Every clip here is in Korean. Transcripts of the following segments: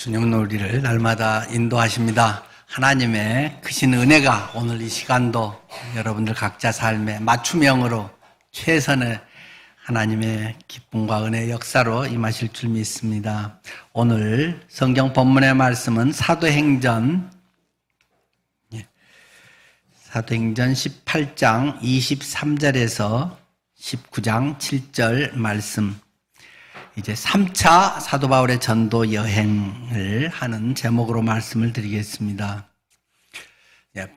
주님은 우리를 날마다 인도하십니다. 하나님의 크신 은혜가 오늘 이 시간도 여러분들 각자 삶의 맞춤형으로 최선의 하나님의 기쁨과 은혜의 역사로 임하실 줄 믿습니다. 오늘 성경 본문의 말씀은 사도행전 18장 23절에서 19장 7절 말씀, 이제 3차 사도 바울의 전도 여행을 하는 제목으로 말씀을 드리겠습니다.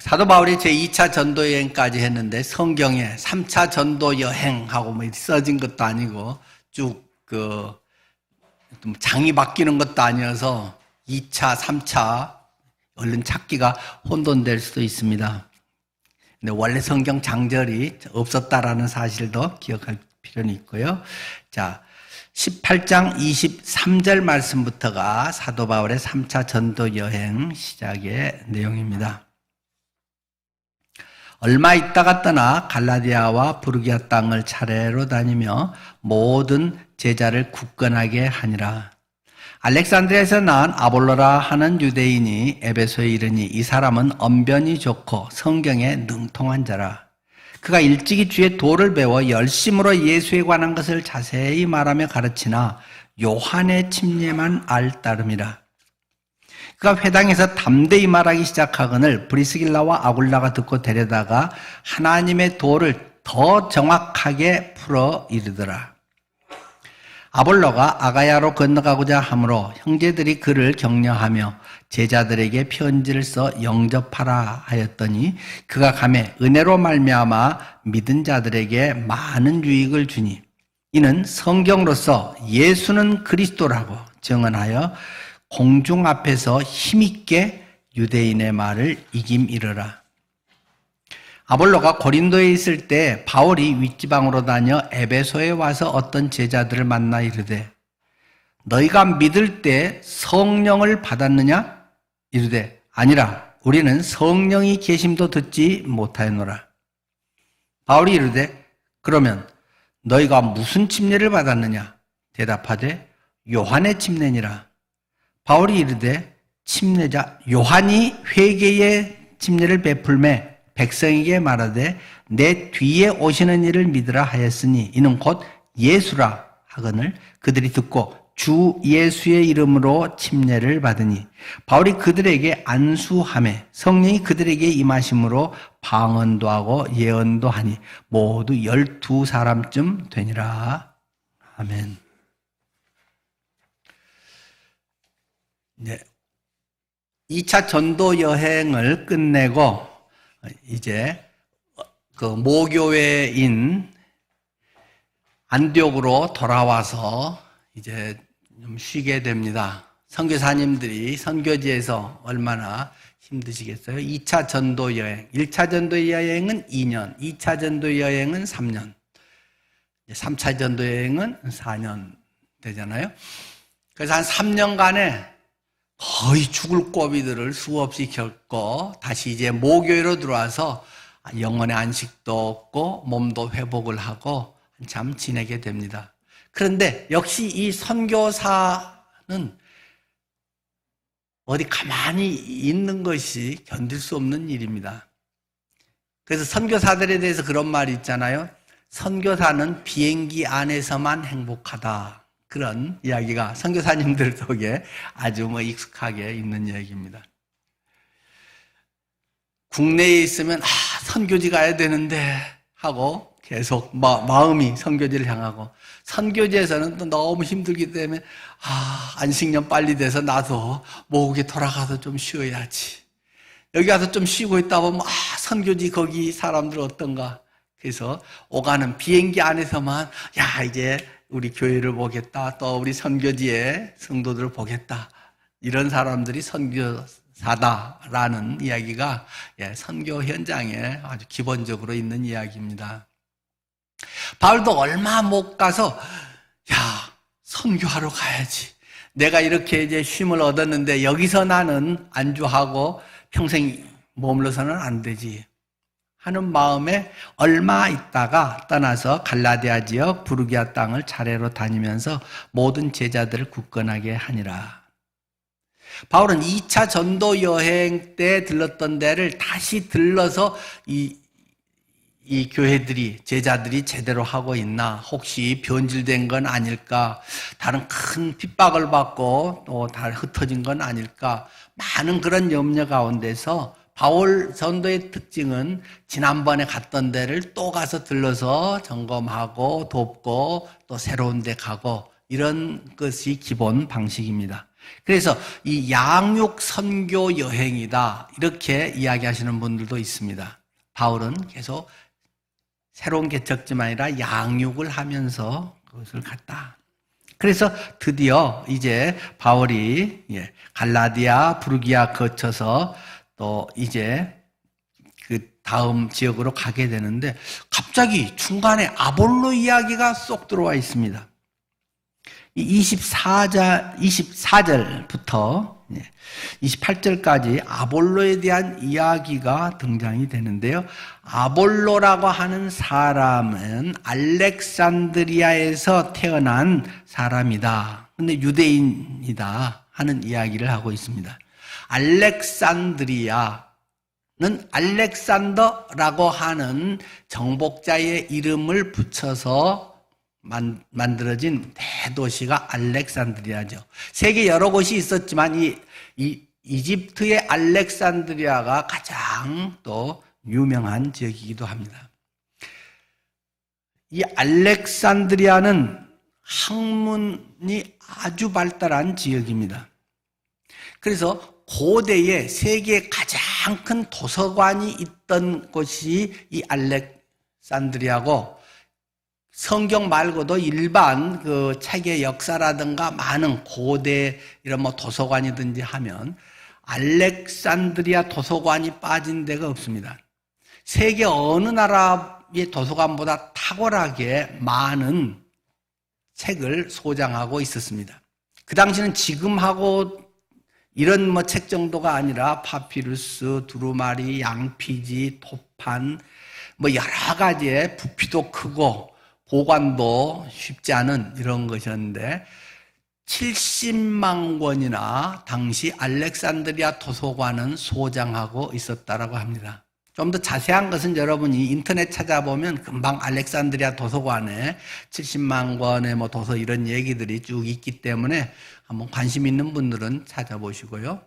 사도 바울이 제2차 전도 여행까지 했는데 성경에 3차 전도 여행하고 뭐 써진 것도 아니고 쭉 장이 바뀌는 것도 아니어서 2차, 3차 얼른 찾기가 혼돈될 수도 있습니다. 근데 원래 성경 장절이 없었다라는 사실도 기억할 필요는 있고요. 자, 18장 23절 말씀부터가 사도 바울의 3차 전도 여행 시작의 내용입니다. 얼마 있다가 떠나 갈라디아와 부르기아 땅을 차례로 다니며 모든 제자를 굳건하게 하니라. 알렉산드리아에서 난 아볼로라 하는 유대인이 에베소에 이르니 이 사람은 언변이 좋고 성경에 능통한 자라. 그가 일찍이 주의 도를 배워 열심으로 예수에 관한 것을 자세히 말하며 가르치나 요한의 침례만 알 따름이라. 그가 회당에서 담대히 말하기 시작하거늘 브리스길라와 아굴라가 듣고 데려다가 하나님의 도를 더 정확하게 풀어 이르더라. 아볼로가 아가야로 건너가고자 하므로 형제들이 그를 격려하며 제자들에게 편지를 써 영접하라 하였더니 그가 가매 은혜로 말미암아 믿은 자들에게 많은 유익을 주니 이는 성경으로서 예수는 그리스도라고 증언하여 공중 앞에서 힘있게 유대인의 말을 이김이르라. 아볼로가 고린도에 있을 때 바울이 윗지방으로 다녀 에베소에 와서 어떤 제자들을 만나 이르되 너희가 믿을 때 성령을 받았느냐? 이르되 아니라 우리는 성령이 계심도 듣지 못하였노라. 바울이 이르되 그러면 너희가 무슨 침례를 받았느냐? 대답하되 요한의 침례니라. 바울이 이르되 침례자 요한이 회개의 침례를 베풀매 백성에게 말하되 내 뒤에 오시는 이를 믿으라 하였으니 이는 곧 예수라 하거늘 그들이 듣고 주 예수의 이름으로 침례를 받으니 바울이 그들에게 안수하매 성령이 그들에게 임하심으로 방언도 하고 예언도 하니 모두 12사람쯤 되니라. 아멘. 네. 2차 전도 여행을 끝내고 이제 그 모교회인 안디옥으로 돌아와서 이제 좀 쉬게 됩니다. 선교사님들이 선교지에서 얼마나 힘드시겠어요? 2차 전도 여행, 1차 전도 여행은 2년, 2차 전도 여행은 3년, 3차 전도 여행은 4년 되잖아요. 그래서 한 3년간에 거의 죽을 고비들을 수없이 겪고 다시 이제 모교회로 들어와서 영혼의 안식도 얻고 몸도 회복을 하고 한참 지내게 됩니다. 그런데 역시 이 선교사는 어디 가만히 있는 것이 견딜 수 없는 일입니다. 그래서 선교사들에 대해서 그런 말이 있잖아요. 선교사는 비행기 안에서만 행복하다. 그런 이야기가 선교사님들 속에 아주 익숙하게 있는 이야기입니다. 국내에 있으면 선교지 가야 되는데 하고 계속 마음이 선교지를 향하고 선교지에서는 또 너무 힘들기 때문에 안식년 빨리 돼서 나도 모국에 돌아가서 좀 쉬어야지. 여기 가서 좀 쉬고 있다 보면 선교지 거기 사람들 어떤가. 그래서 오가는 비행기 안에서만 이제 우리 교회를 보겠다. 또 우리 선교지의 성도들을 보겠다. 이런 사람들이 선교사다라는 이야기가 선교 현장에 아주 기본적으로 있는 이야기입니다. 바울도 얼마 못 가서 선교하러 가야지. 내가 이렇게 이제 쉼을 얻었는데 여기서 나는 안주하고 평생 머물러서는 안 되지 하는 마음에 얼마 있다가 떠나서 갈라디아 지역 부르기아 땅을 차례로 다니면서 모든 제자들을 굳건하게 하니라. 바울은 2차 전도 여행 때 들렀던 데를 다시 들러서 이 교회들이, 제자들이 제대로 하고 있나, 혹시 변질된 건 아닐까, 다른 큰 핍박을 받고 또 다 흩어진 건 아닐까, 많은 그런 염려 가운데서 바울 전도의 특징은 지난번에 갔던 데를 또 가서 들러서 점검하고 돕고 또 새로운 데 가고, 이런 것이 기본 방식입니다. 그래서 이 양육 선교 여행이다, 이렇게 이야기하시는 분들도 있습니다. 바울은 계속 새로운 개척지만 아니라 양육을 하면서 그것을 갔다. 그래서 드디어 이제 바울이 갈라디아, 부르기아 거쳐서 또 이제 그 다음 지역으로 가게 되는데, 갑자기 중간에 아볼로 이야기가 쏙 들어와 있습니다. 24절부터 28절까지 아볼로에 대한 이야기가 등장이 되는데요. 아볼로라고 하는 사람은 알렉산드리아에서 태어난 사람이다. 근데 유대인이다 하는 이야기를 하고 있습니다. 알렉산드리아는 알렉산더라고 하는 정복자의 이름을 붙여서 만들어진 대도시가 알렉산드리아죠. 세계 여러 곳이 있었지만 이 이집트의 알렉산드리아가 가장 또 유명한 지역이기도 합니다. 이 알렉산드리아는 학문이 아주 발달한 지역입니다. 그래서 고대에 세계에 가장 큰 도서관이 있던 곳이 이 알렉산드리아고, 성경 말고도 일반 그 책의 역사라든가 많은 고대 이런 도서관이든지 하면 알렉산드리아 도서관이 빠진 데가 없습니다. 세계 어느 나라의 도서관보다 탁월하게 많은 책을 소장하고 있었습니다. 그 당시는 지금하고 이런 책 정도가 아니라 파피루스, 두루마리, 양피지, 토판 여러 가지의 부피도 크고 보관도 쉽지 않은 이런 것이었는데, 70만 권이나 당시 알렉산드리아 도서관은 소장하고 있었다라고 합니다. 좀 더 자세한 것은 여러분이 인터넷 찾아보면 금방 알렉산드리아 도서관에 70만 권의 도서 이런 얘기들이 쭉 있기 때문에 한번 관심 있는 분들은 찾아보시고요.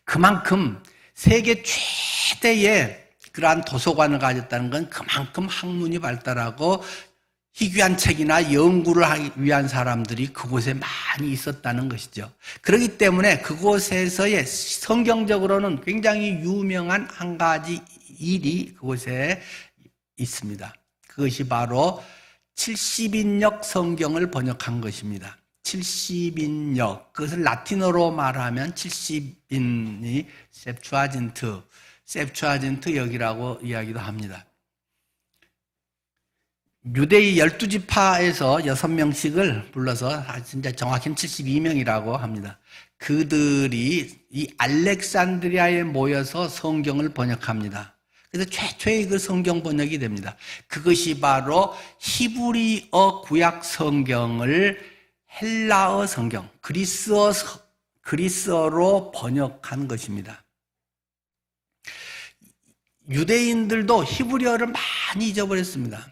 그만큼 세계 최대의 그러한 도서관을 가졌다는 건 그만큼 학문이 발달하고 희귀한 책이나 연구를 하기 위한 사람들이 그곳에 많이 있었다는 것이죠. 그렇기 때문에 그곳에서의 성경적으로는 굉장히 유명한 한 가지 일이 그곳에 있습니다. 그것이 바로 70인역 성경을 번역한 것입니다. 70인역, 그것을 라틴어로 말하면 70인이 셉투아진트역이라고 이야기도 합니다. 유대의 12지파에서 6명씩을 불러서 진짜 정확히는 72명이라고 합니다. 그들이 이 알렉산드리아에 모여서 성경을 번역합니다. 그래서 최초의 그 성경 번역이 됩니다. 그것이 바로 히브리어 구약 성경을 헬라어 성경, 그리스어로 번역한 것입니다. 유대인들도 히브리어를 많이 잊어버렸습니다.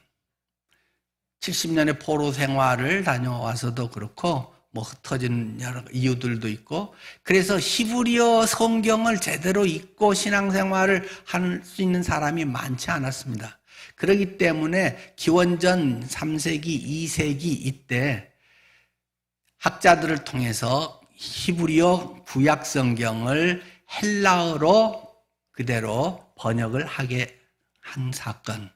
70년의 포로 생활을 다녀와서도 그렇고 흩어진 여러 이유들도 있고, 그래서 히브리어 성경을 제대로 읽고 신앙생활을 할 수 있는 사람이 많지 않았습니다. 그렇기 때문에 기원전 3세기, 2세기 이때 학자들을 통해서 히브리어 구약 성경을 헬라어로 그대로 번역을 하게 한 사건.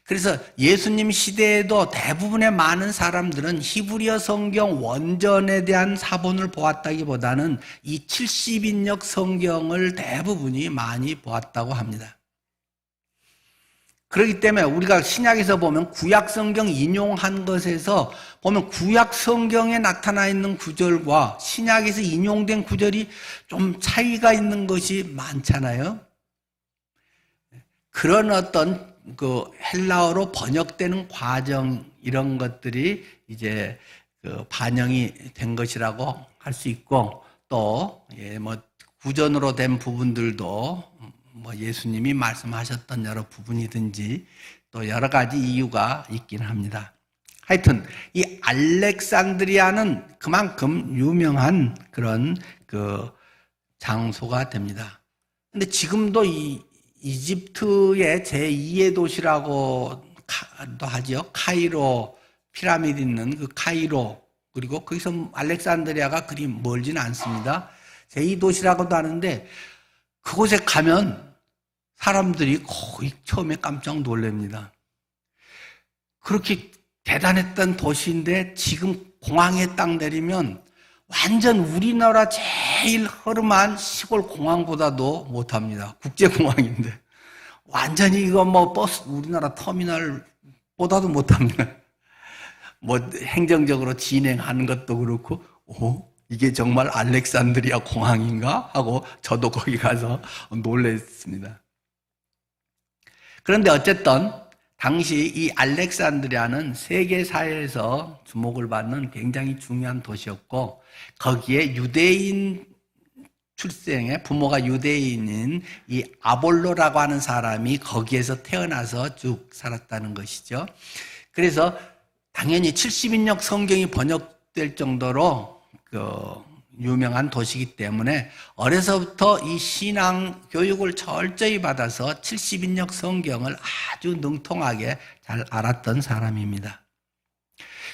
그래서 예수님 시대에도 대부분의 많은 사람들은 히브리어 성경 원전에 대한 사본을 보았다기보다는 이 70인역 성경을 대부분이 많이 보았다고 합니다. 그렇기 때문에 우리가 신약에서 보면 구약 성경 인용한 것에서 보면 구약 성경에 나타나 있는 구절과 신약에서 인용된 구절이 좀 차이가 있는 것이 많잖아요. 그런 어떤 그 헬라어로 번역되는 과정, 이런 것들이 이제 그 반영이 된 것이라고 할 수 있고, 또 구전으로 된 부분들도 예수님이 말씀하셨던 여러 부분이든지 또 여러 가지 이유가 있긴 합니다. 하여튼 이 알렉산드리아는 그만큼 유명한 그런 장소가 됩니다. 근데 지금도 이 이집트의 제2의 도시라고도 하죠. 카이로 피라미드 있는 그 카이로, 그리고 거기서 알렉산드리아가 그리 멀지는 않습니다. 제2도시라고도 하는데 그곳에 가면 사람들이 거의 처음에 깜짝 놀랍니다. 그렇게 대단했던 도시인데 지금 공항에 딱 내리면 완전 우리나라 제일 허름한 시골 공항보다도 못합니다. 국제공항인데 완전히 이거 버스 우리나라 터미널보다도 못합니다. 행정적으로 진행하는 것도 그렇고, 이게 정말 알렉산드리아 공항인가 하고 저도 거기 가서 놀랐습니다. 그런데 어쨌든 당시 이 알렉산드리아는 세계사회에서 주목을 받는 굉장히 중요한 도시였고, 거기에 유대인 출생의 부모가 유대인인 이 아볼로라고 하는 사람이 거기에서 태어나서 쭉 살았다는 것이죠. 그래서 당연히 70인역 성경이 번역될 정도로 유명한 도시이기 때문에 어려서부터 이 신앙 교육을 철저히 받아서 70인역 성경을 아주 능통하게 잘 알았던 사람입니다.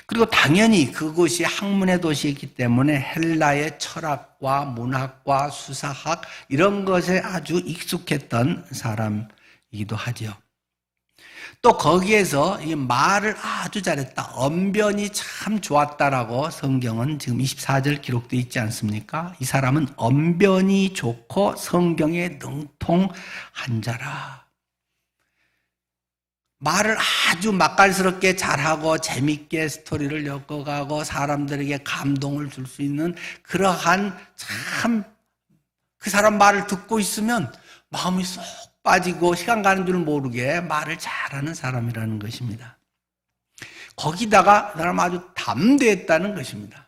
그리고 당연히 그곳이 학문의 도시이기 때문에 헬라의 철학과 문학과 수사학 이런 것에 아주 익숙했던 사람이기도 하죠. 또 거기에서 이 말을 아주 잘했다, 언변이 참 좋았다라고 성경은 지금 24절 기록되어 있지 않습니까? 이 사람은 언변이 좋고 성경에 능통한 자라. 말을 아주 맛깔스럽게 잘하고 재밌게 스토리를 엮어가고 사람들에게 감동을 줄 수 있는 그러한 참 그 사람 말을 듣고 있으면 마음이 쏙 빠지고 시간 가는 줄 모르게 말을 잘하는 사람이라는 것입니다. 거기다가 그 사람 아주 담대했다는 것입니다.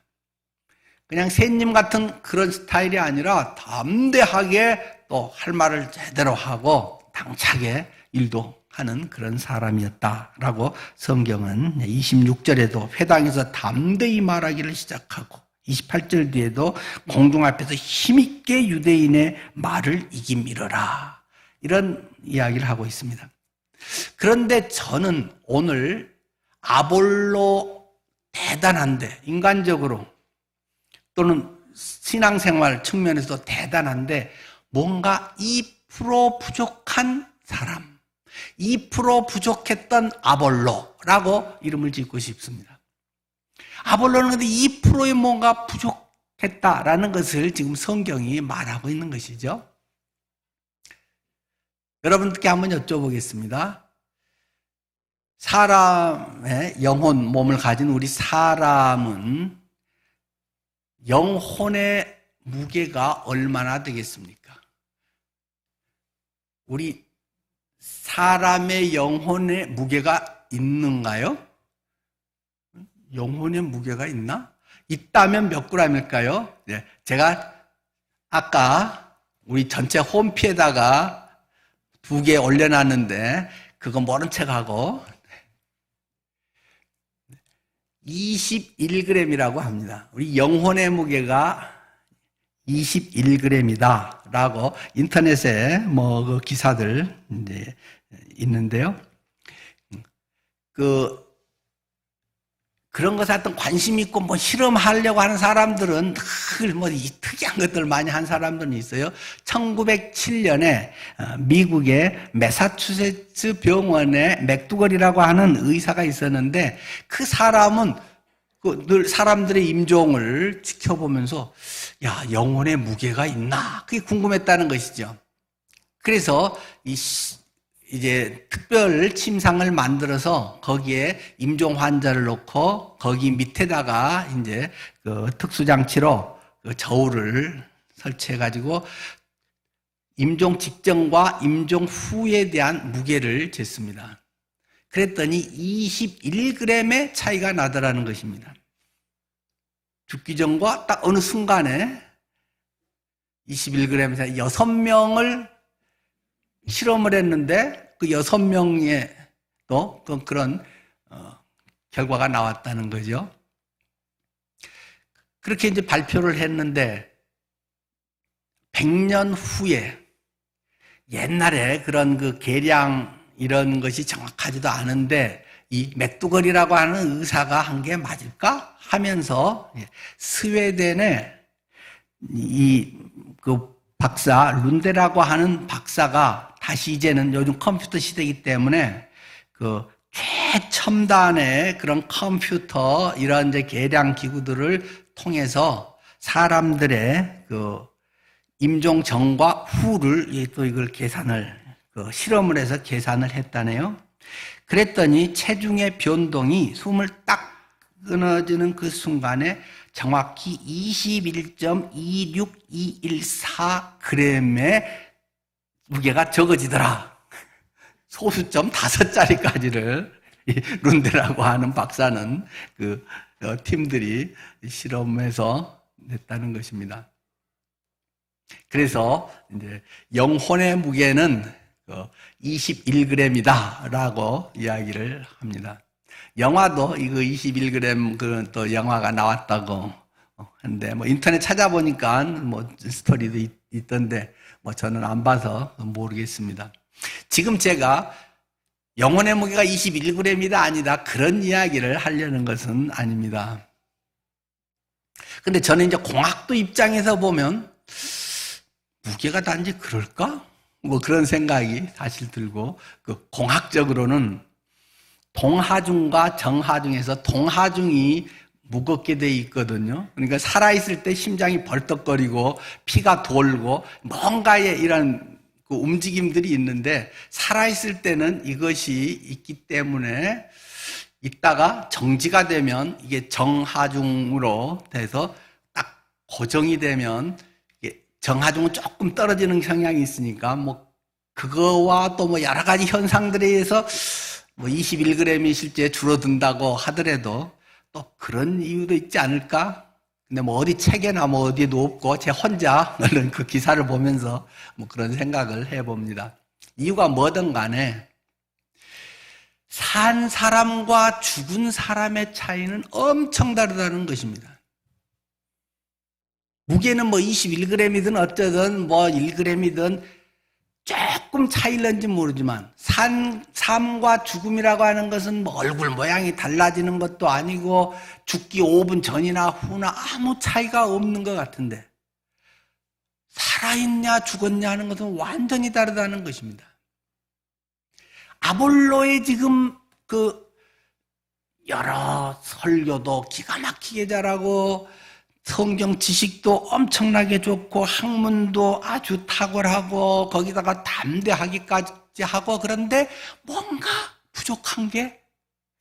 그냥 새님 같은 그런 스타일이 아니라 담대하게 또 할 말을 제대로 하고 당차게 일도 하는 그런 사람이었다라고 성경은 26절에도 회당에서 담대히 말하기를 시작하고 28절 뒤에도 공중 앞에서 힘있게 유대인의 말을 이기밀어라, 이런 이야기를 하고 있습니다. 그런데 저는 오늘 아볼로 대단한데, 인간적으로 또는 신앙생활 측면에서 대단한데 뭔가 2% 부족한 사람, 2% 부족했던 아볼로라고 이름을 짓고 싶습니다. 아볼로는 근데 2%의 뭔가 부족했다라는 것을 지금 성경이 말하고 있는 것이죠. 여러분께 한번 여쭤보겠습니다. 사람의 영혼, 몸을 가진 우리 사람은 영혼의 무게가 얼마나 되겠습니까? 우리 사람의 영혼의 무게가 있는가요? 영혼의 무게가 있나? 있다면 몇 g일까요? 네, 제가 아까 우리 전체 홈피에다가 2개 올려놨는데 그거 모른 척하고 21g이라고 합니다. 우리 영혼의 무게가 21g이다 라고 인터넷에 그 기사들 이제 있는데요. 그런 것에 하여튼 관심 있고 실험하려고 하는 사람들은 늘 이 특이한 것들 많이 한 사람들은 있어요. 1907년에 미국의 매사추세츠 병원에 맥두걸이라고 하는 의사가 있었는데 그 사람은 늘 사람들의 임종을 지켜보면서 영혼의 무게가 있나? 그게 궁금했다는 것이죠. 그래서 이제 특별 침상을 만들어서 거기에 임종 환자를 놓고 거기 밑에다가 이제 특수장치로 저울을 설치해가지고 임종 직전과 임종 후에 대한 무게를 쟀습니다. 그랬더니 21g의 차이가 나더라는 것입니다. 죽기 전과 딱 어느 순간에 21g에서 6명을 실험을 했는데 그 6명의 또 그런 결과가 나왔다는 거죠. 그렇게 이제 발표를 했는데 100년 후에 옛날에 그런 그 계량 이런 것이 정확하지도 않은데 이 맥두걸이라고 하는 의사가 한 게 맞을까 하면서 스웨덴의 그 박사 룬데라고 하는 박사가 다시 이제는 요즘 컴퓨터 시대이기 때문에 그 최첨단의 그런 컴퓨터 이런 이제 계량 기구들을 통해서 사람들의 그 임종 전과 후를 또 이걸 계산을 실험을 해서 계산을 했다네요. 그랬더니 체중의 변동이 숨을 딱 끊어지는 그 순간에 정확히 21.26214g의 무게가 적어지더라. 소수점 5자리까지를 룬데라고 하는 박사는 그 팀들이 실험해서 냈다는 것입니다. 그래서 이제 영혼의 무게는 21g이다 라고 이야기를 합니다. 영화도 이거 21g 그 또 영화가 나왔다고 하는데 뭐 인터넷 찾아보니까 뭐 스토리도 있던데 뭐 저는 안 봐서 모르겠습니다. 지금 제가 영혼의 무게가 21g이다 아니다 그런 이야기를 하려는 것은 아닙니다. 근데 저는 이제 공학도 입장에서 보면 무게가 단지 그럴까? 뭐 그런 생각이 사실 들고 그 공학적으로는 동하중과 정하중에서 동하중이 무겁게 돼 있거든요. 그러니까 살아있을 때 심장이 벌떡거리고 피가 돌고 뭔가의 이런 그 움직임들이 있는데 살아있을 때는 이것이 있기 때문에 있다가 정지가 되면 이게 정하중으로 돼서 딱 고정이 되면 정하중은 조금 떨어지는 성향이 있으니까 뭐 그거와 또 뭐 여러 가지 현상들에 의해서 뭐 21g이 실제 줄어든다고 하더라도 또 그런 이유도 있지 않을까? 근데 뭐 어디 책에나 뭐 어디에도 없고 제 혼자 그 기사를 보면서 뭐 그런 생각을 해봅니다. 이유가 뭐든 간에 산 사람과 죽은 사람의 차이는 엄청 다르다는 것입니다. 무게는 뭐 21g이든 어쩌든 뭐 1g이든 조금 차이는지 모르지만 삶과 죽음이라고 하는 것은 뭐 얼굴 모양이 달라지는 것도 아니고 죽기 5분 전이나 후나 아무 차이가 없는 것 같은데 살아있냐 죽었냐 하는 것은 완전히 다르다는 것입니다. 아볼로의 지금 그 여러 설교도 기가 막히게 잘하고 성경 지식도 엄청나게 좋고 학문도 아주 탁월하고 거기다가 담대하기까지 하고 그런데 뭔가 부족한 게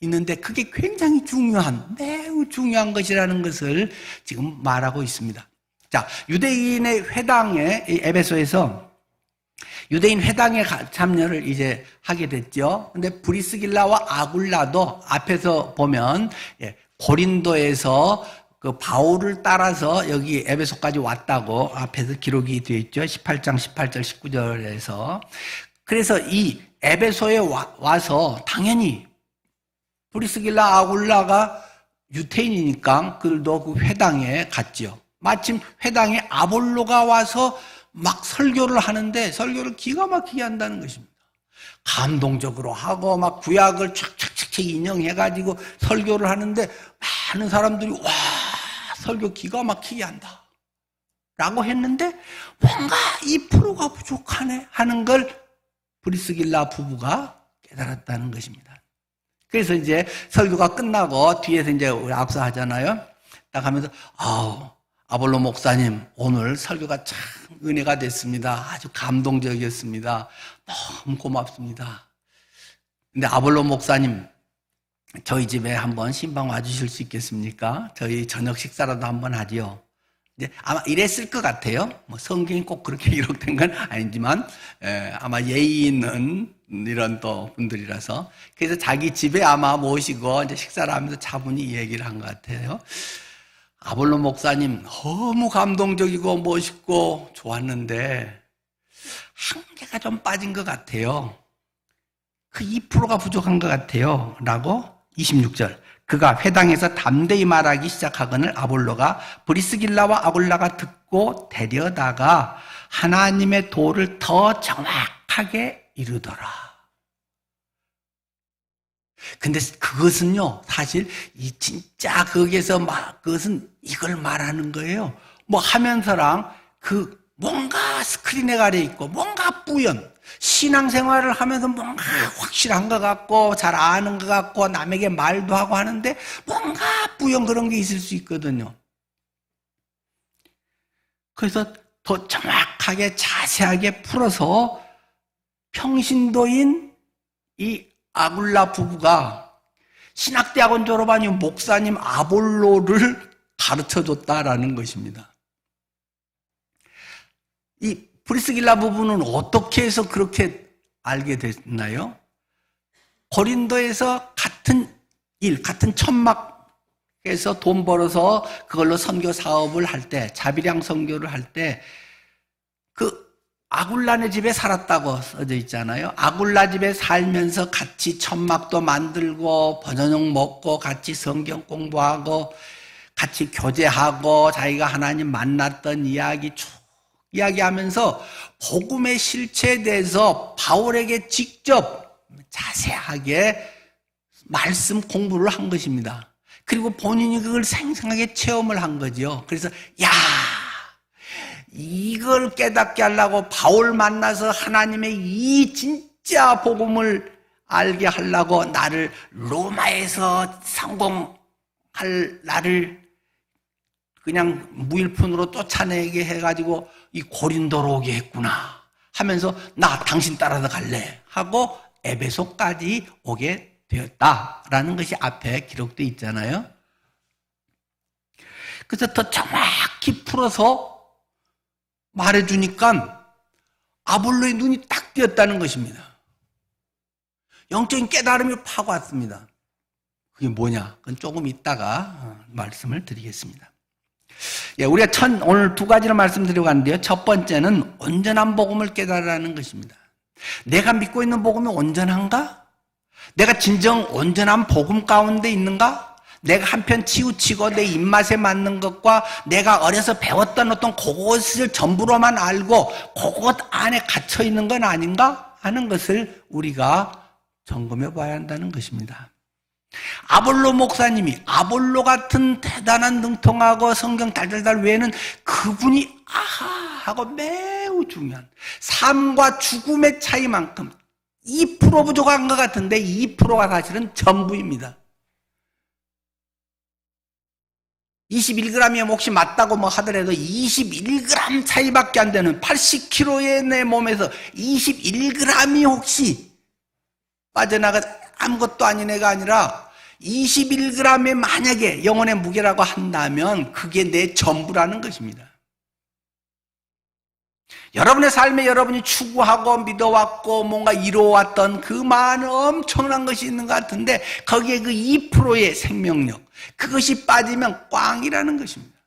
있는데 그게 굉장히 중요한 매우 중요한 것이라는 것을 지금 말하고 있습니다. 자, 유대인의 회당에 에베소에서 유대인 회당에 참여를 이제 하게 됐죠. 근데 브리스길라와 아굴라도 앞에서 보면 고린도에서 그 바울을 따라서 여기 에베소까지 왔다고 앞에서 기록이 되어 있죠. 18장 18절 19절에서. 그래서 이 에베소에 와서 당연히 브리스길라 아굴라가 유태인이니까 그들도 그 회당에 갔죠. 마침 회당에 아볼로가 와서 막 설교를 하는데 설교를 기가 막히게 한다는 것입니다. 감동적으로 하고 막 구약을 촥촥촥 인용해가지고 설교를 하는데 많은 사람들이 와 설교 기가 막히게 한다 라고 했는데 뭔가 2%가 부족하네 하는 걸 브리스길라 부부가 깨달았다는 것입니다. 그래서 이제 설교가 끝나고 뒤에서 이제 악수하잖아요. 딱 하면서 아볼로 목사님 오늘 설교가 참 은혜가 됐습니다. 아주 감동적이었습니다. 너무 고맙습니다. 근데 아볼로 목사님 저희 집에 한번 신방 와주실 수 있겠습니까? 저희 저녁 식사라도 한번 하지요. 이제 아마 이랬을 것 같아요. 뭐 성경이 꼭 그렇게 기록된 건 아니지만 아마 예의 있는 이런 또 분들이라서 그래서 자기 집에 아마 모시고 이제 식사를 하면서 차분히 얘기를 한 것 같아요. 아볼로 목사님 너무 감동적이고 멋있고 좋았는데 한계가 좀 빠진 것 같아요. 그 2%가 부족한 것 같아요. 라고 26절. 그가 회당에서 담대히 말하기 시작하거늘 아볼로가 브리스길라와 아굴라가 듣고 데려다가 하나님의 도를 더 정확하게 이루더라. 근데 그것은요, 사실 이 진짜 거기에서 그것은 이걸 말하는 거예요. 뭐 하면서랑 그 뭔가 스크린에 가려 있고 뭔가 뿌연 신앙생활을 하면서 뭔가 확실한 것 같고 잘 아는 것 같고 남에게 말도 하고 하는데 뭔가 뿌연 그런 게 있을 수 있거든요. 그래서 더 정확하게 자세하게 풀어서 평신도인 이 아굴라 부부가 신학대학원 졸업한 이 목사님 아볼로를 가르쳐줬다라는 것입니다. 이 브리스길라 부부는 어떻게 해서 그렇게 알게 됐나요? 고린도에서 같은 일, 같은 천막에서 돈 벌어서 그걸로 선교 사업을 할 때, 자비량 선교를 할 때, 그 아굴라네 집에 살았다고 써져 있잖아요. 아굴라 집에 살면서 같이 천막도 만들고, 번연용 먹고, 같이 성경 공부하고, 같이 교제하고, 자기가 하나님 만났던 이야기 쭉 이야기하면서 복음의 실체에 대해서 바울에게 직접 자세하게 말씀 공부를 한 것입니다. 그리고 본인이 그걸 생생하게 체험을 한 거죠. 그래서 야, 이걸 깨닫게 하려고 바울 만나서 하나님의 이 진짜 복음을 알게 하려고 나를 로마에서 성공할 나를 그냥 무일푼으로 쫓아내게 해가지고 이 고린도로 오게 했구나 하면서 나 당신 따라서 갈래 하고 에베소까지 오게 되었다라는 것이 앞에 기록되어 있잖아요. 그래서 더 정확히 풀어서 말해주니까 아볼로의 눈이 딱 띄었다는 것입니다. 영적인 깨달음이 파고 왔습니다. 그게 뭐냐? 그건 조금 이따가 말씀을 드리겠습니다. 예, 우리가 오늘 두 가지를 말씀드리고 가는데요. 첫 번째는 온전한 복음을 깨달으라는 것입니다. 내가 믿고 있는 복음이 온전한가? 내가 진정 온전한 복음 가운데 있는가? 내가 한편 치우치고 내 입맛에 맞는 것과 내가 어려서 배웠던 어떤 그것을 전부로만 알고 그것 안에 갇혀 있는 건 아닌가? 하는 것을 우리가 점검해 봐야 한다는 것입니다. 아볼로 목사님이 아볼로 같은 대단한 능통하고 성경 달달달 외에는 그분이 아하 하고 매우 중요한 삶과 죽음의 차이만큼 2% 부족한 것 같은데 2%가 사실은 전부입니다. 21g이 혹시 맞다고 뭐 하더라도 21g 차이밖에 안 되는 80kg의 내 몸에서 21g이 혹시 빠져나가 아무것도 아닌 애가 아니라 21g이 만약에 영혼의 무게라고 한다면 그게 내 전부라는 것입니다. 여러분의 삶에 여러분이 추구하고 믿어왔고 뭔가 이루어왔던 그 많은 엄청난 것이 있는 것 같은데 거기에 그 2%의 생명력 그것이 빠지면 꽝이라는 것입니다.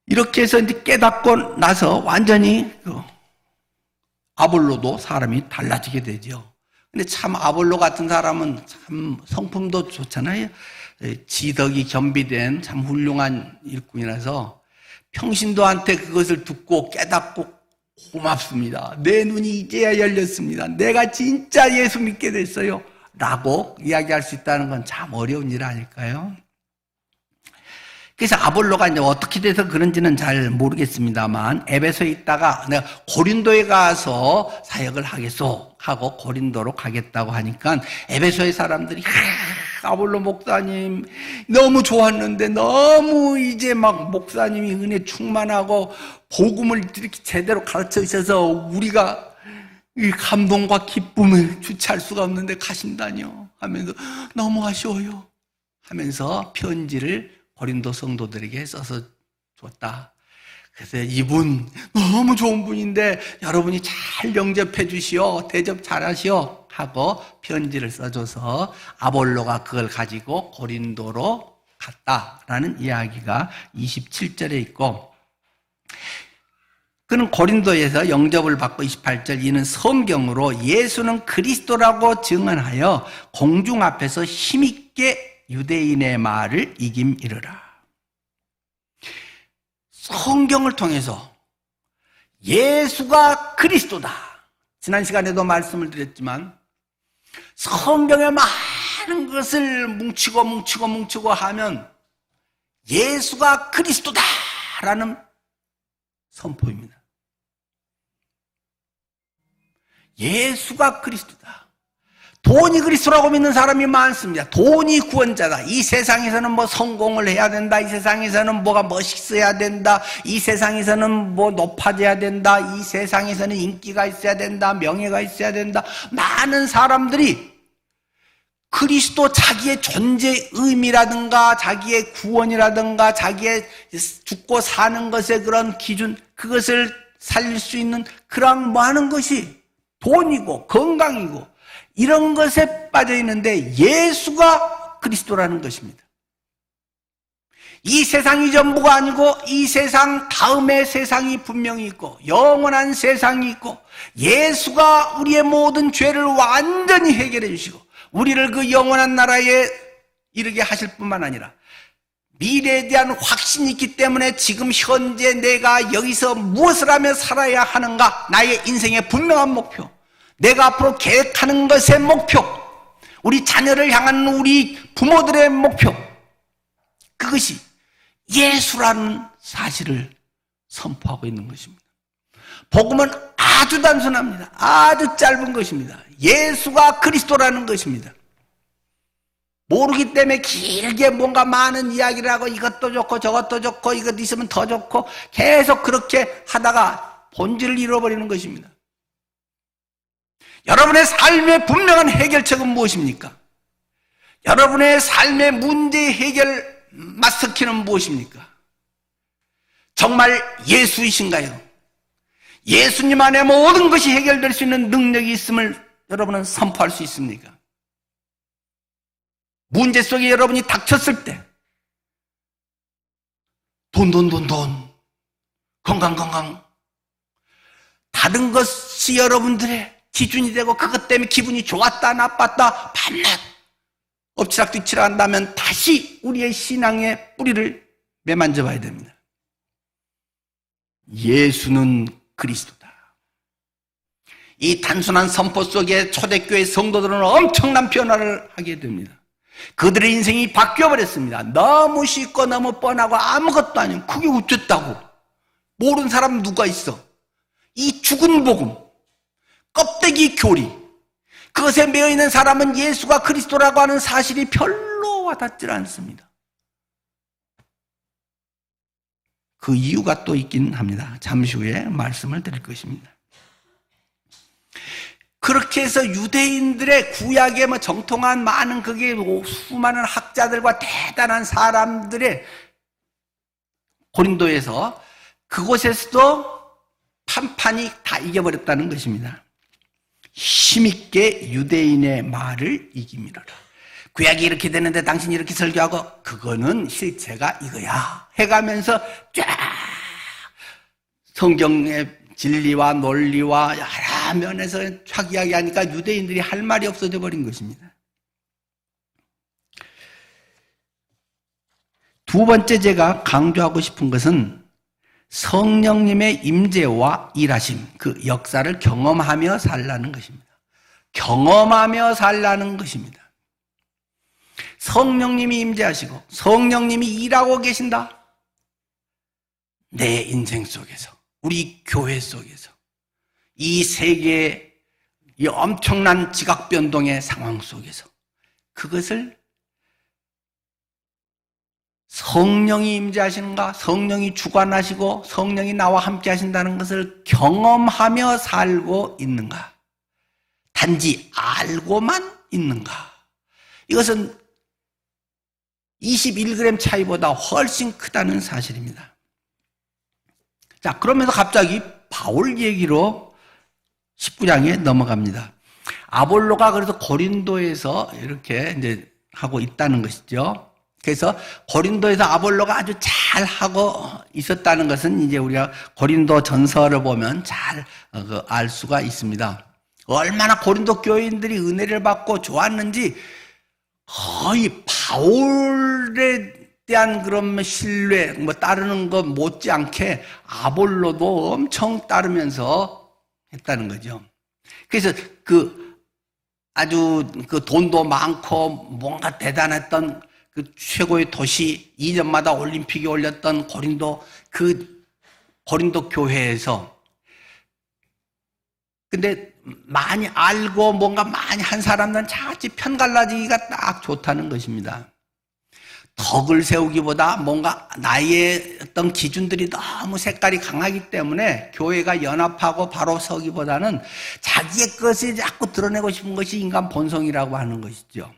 이렇게 해서 이제 깨닫고 나서 완전히 아볼로도 사람이 달라지게 되죠. 근데 참 아볼로 같은 사람은 참 성품도 좋잖아요. 지덕이 겸비된 참 훌륭한 일꾼이라서 평신도한테 그것을 듣고 깨닫고 고맙습니다. 내 눈이 이제야 열렸습니다. 내가 진짜 예수 믿게 됐어요. 라고 이야기할 수 있다는 건 참 어려운 일 아닐까요? 그래서 아볼로가 이제 어떻게 돼서 그런지는 잘 모르겠습니다만 에베소에 있다가 내가 고린도에 가서 사역을 하겠소 하고 고린도로 가겠다고 하니까 에베소의 사람들이 아볼로 목사님 너무 좋았는데 너무 이제 막 목사님이 은혜 충만하고 복음을 이렇게 제대로 가르쳐 주셔서 우리가 이 감동과 기쁨을 주체할 수가 없는데 가신다뇨 하면서 너무 아쉬워요 하면서 편지를 고린도 성도들에게 써서 줬다. 그래서 이분 너무 좋은 분인데 여러분이 잘 영접해 주시오, 대접 잘 하시오 하고 편지를 써줘서 아볼로가 그걸 가지고 고린도로 갔다라는 이야기가 27절에 있고, 그는 고린도에서 영접을 받고 28절, 이는 성경으로 예수는 그리스도라고 증언하여 공중 앞에서 힘있게 유대인의 말을 이김이르라. 성경을 통해서 예수가 그리스도다. 지난 시간에도 말씀을 드렸지만 성경의 많은 것을 뭉치고 하면 예수가 그리스도다라는 선포입니다. 예수가 그리스도다. 돈이 그리스도라고 믿는 사람이 많습니다. 돈이 구원자다. 이 세상에서는 뭐 성공을 해야 된다. 이 세상에서는 뭐가 멋있어야 된다. 이 세상에서는 뭐 높아져야 된다. 이 세상에서는 인기가 있어야 된다. 명예가 있어야 된다. 많은 사람들이 그리스도 자기의 존재의 의미라든가 자기의 구원이라든가 자기의 죽고 사는 것의 그런 기준, 그것을 살릴 수 있는 그런 많은 것이 돈이고 건강이고 이런 것에 빠져 있는데 예수가 그리스도라는 것입니다. 이 세상이 전부가 아니고 이 세상 다음에 세상이 분명히 있고 영원한 세상이 있고 예수가 우리의 모든 죄를 완전히 해결해 주시고 우리를 그 영원한 나라에 이르게 하실 뿐만 아니라 미래에 대한 확신이 있기 때문에 지금 현재 내가 여기서 무엇을 하며 살아야 하는가, 나의 인생의 분명한 목표, 내가 앞으로 계획하는 것의 목표, 우리 자녀를 향한 우리 부모들의 목표, 그것이 예수라는 사실을 선포하고 있는 것입니다. 복음은 아주 단순합니다. 아주 짧은 것입니다. 예수가 그리스도라는 것입니다. 모르기 때문에 길게 뭔가 많은 이야기를 하고 이것도 좋고 저것도 좋고 이것 있으면 더 좋고 계속 그렇게 하다가 본질을 잃어버리는 것입니다. 여러분의 삶의 분명한 해결책은 무엇입니까? 여러분의 삶의 문제 해결 마스터키는 무엇입니까? 정말 예수이신가요? 예수님 안에 모든 것이 해결될 수 있는 능력이 있음을 여러분은 선포할 수 있습니까? 문제 속에 여러분이 닥쳤을 때 돈, 건강, 다른 것이 여러분들의 기준이 되고 그것 때문에 기분이 좋았다 나빴다 밤낮 엎치락뒤치락 한다면 다시 우리의 신앙의 뿌리를 매만져 봐야 됩니다. 예수는 그리스도다. 이 단순한 선포 속에 초대교회 성도들은 엄청난 변화를 하게 됩니다. 그들의 인생이 바뀌어버렸습니다. 너무 쉽고 너무 뻔하고 아무것도 아니고 그게 어쨌다고 모르는 사람 누가 있어. 이 죽은 복음, 껍데기 교리, 그것에 매여있는 사람은 예수가 그리스도라고 하는 사실이 별로 와닿지 않습니다. 그 이유가 또 있긴 합니다. 잠시 후에 말씀을 드릴 것입니다. 그렇게 해서 유대인들의 구약에 정통한 많은 그게 수많은 학자들과 대단한 사람들의 고린도에서 그곳에서도 판판이 다 이겨버렸다는 것입니다. 힘있게 유대인의 말을 이김이로라. 구약이 이렇게 되는데 당신이 이렇게 설교하고 그거는 실체가 이거야 해가면서 쫙 성경의 진리와 논리와 여러 면에서 쫙 이야기하니까 유대인들이 할 말이 없어져 버린 것입니다. 두 번째 제가 강조하고 싶은 것은 성령님의 임재와 일하심, 그 역사를 경험하며 살라는 것입니다. 경험하며 살라는 것입니다. 성령님이 임재하시고 성령님이 일하고 계신다. 내 인생 속에서, 우리 교회 속에서, 이 세계의 이 엄청난 지각 변동의 상황 속에서 그것을 성령이 임재하시는가, 성령이 주관하시고 성령이 나와 함께 하신다는 것을 경험하며 살고 있는가, 단지 알고만 있는가. 이것은 21g 차이보다 훨씬 크다는 사실입니다. 자, 그러면서 갑자기 바울 얘기로 19장에 넘어갑니다. 아볼로가 그래서 고린도에서 이렇게 이제 하고 있다는 것이죠. 그래서 고린도에서 아볼로가 아주 잘 하고 있었다는 것은 이제 우리가 고린도 전서를 보면 잘 알 수가 있습니다. 얼마나 고린도 교인들이 은혜를 받고 좋았는지 거의 바울에 대한 그런 신뢰, 따르는 것 못지않게 아볼로도 엄청 따르면서 했다는 거죠. 그래서 아주 돈도 많고 뭔가 대단했던 그 최고의 도시, 2년마다 올림픽에 올렸던 고린도, 고린도 교회에서 근데 많이 알고 뭔가 많이 한 사람들은 자칫 편갈라지기가 딱 좋다는 것입니다. 덕을 세우기보다 뭔가 나의 어떤 기준들이 너무 색깔이 강하기 때문에 교회가 연합하고 바로 서기보다는 자기의 것을 자꾸 드러내고 싶은 것이 인간 본성이라고 하는 것이죠.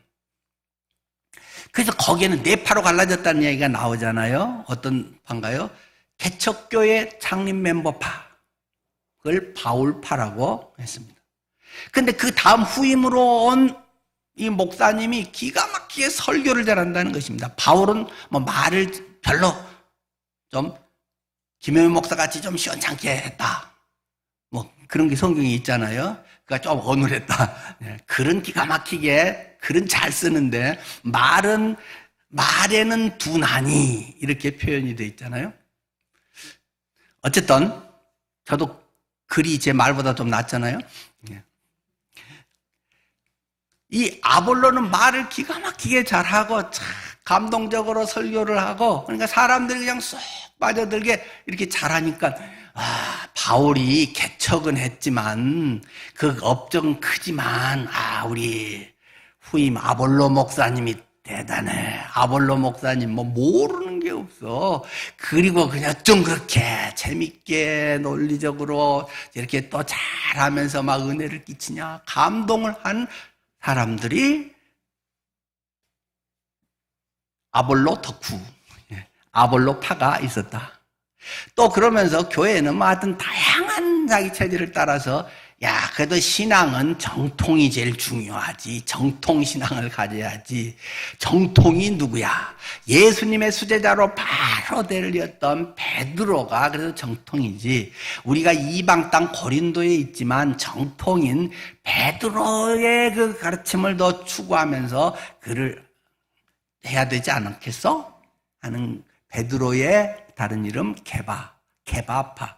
그래서 거기에는 네 파로 갈라졌다는 얘기가 나오잖아요. 어떤 파인가요? 개척교회 창립 멤버파. 그걸 바울파라고 했습니다. 근데 그 다음 후임으로 온 이 목사님이 기가 막히게 설교를 잘한다는 것입니다. 바울은 뭐 말을 별로 좀 김효민 목사같이 좀 시원찮게 했다. 뭐 그런 게 성경에 있잖아요. 그러니까 좀 어눌했다. 글은 기가 막히게 글은 잘 쓰는데 말에는 둔하니 이렇게 표현이 돼 있잖아요. 어쨌든 저도 글이 제 말보다 좀 낫잖아요. 이 아볼로는 말을 기가 막히게 잘하고 참 감동적으로 설교를 하고 그러니까 사람들이 그냥 쏙 빠져들게 이렇게 잘하니까 바울이 개척은 했지만 그 업적은 크지만 우리 후임 아볼로 목사님이 대단해. 아볼로 목사님 뭐 모르는 게 없어. 그리고 그냥 좀 그렇게 재밌게 논리적으로 이렇게 또 잘하면서 막 은혜를 끼치냐 감동을 한 사람들이 아볼로 덕후, 아볼로 파가 있었다. 또 그러면서 교회는 뭐 하여튼 다양한 자기 체질을 따라서 그래도 신앙은 정통이 제일 중요하지. 정통신앙을 가져야지. 정통이 누구야? 예수님의 수제자로 바로 들렸던 베드로가 그래서 정통이지. 우리가 이방 땅 고린도에 있지만 정통인 베드로의 그 가르침을 더 추구하면서 그를 해야 되지 않겠어? 하는 베드로의 다른 이름 게바파.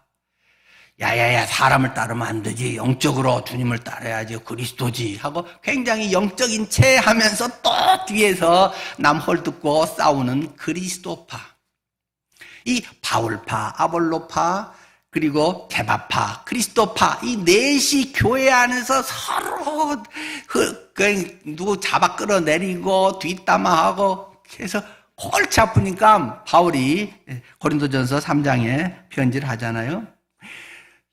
야야야 사람을 따르면 안 되지. 영적으로 주님을 따라야지. 그리스도지 하고 굉장히 영적인 채 하면서 또 뒤에서 남 헐뜯고 싸우는 그리스도파. 이 바울파, 아볼로파, 그리고 게바파, 그리스도파 이 넷이 교회 안에서 서로 누구 잡아 끌어내리고 뒷담화하고 해서 골치 아프니까 바울이 고린도전서 3장에 편지를 하잖아요.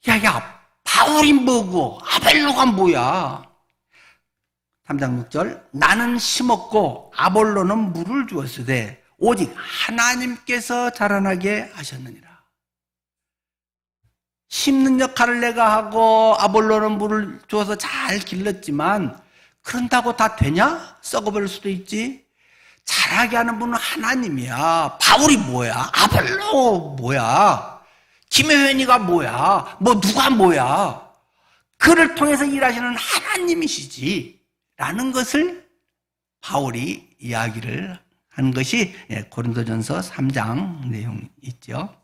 야, 바울이 뭐고 아볼로가 뭐야? 3장 6절 나는 심었고 아볼로는 물을 주었으되 오직 하나님께서 자라나게 하셨느니라. 심는 역할을 내가 하고 아볼로는 물을 주어서 잘 길렀지만 그런다고 다 되냐? 썩어버릴 수도 있지. 자라게 하는 분은 하나님이야. 바울이 뭐야? 아볼로 뭐야? 김혜연이가 뭐야? 누가 뭐야? 그를 통해서 일하시는 하나님이시지. 라는 것을 바울이 이야기를 한 것이 고린도전서 3장 내용 있죠.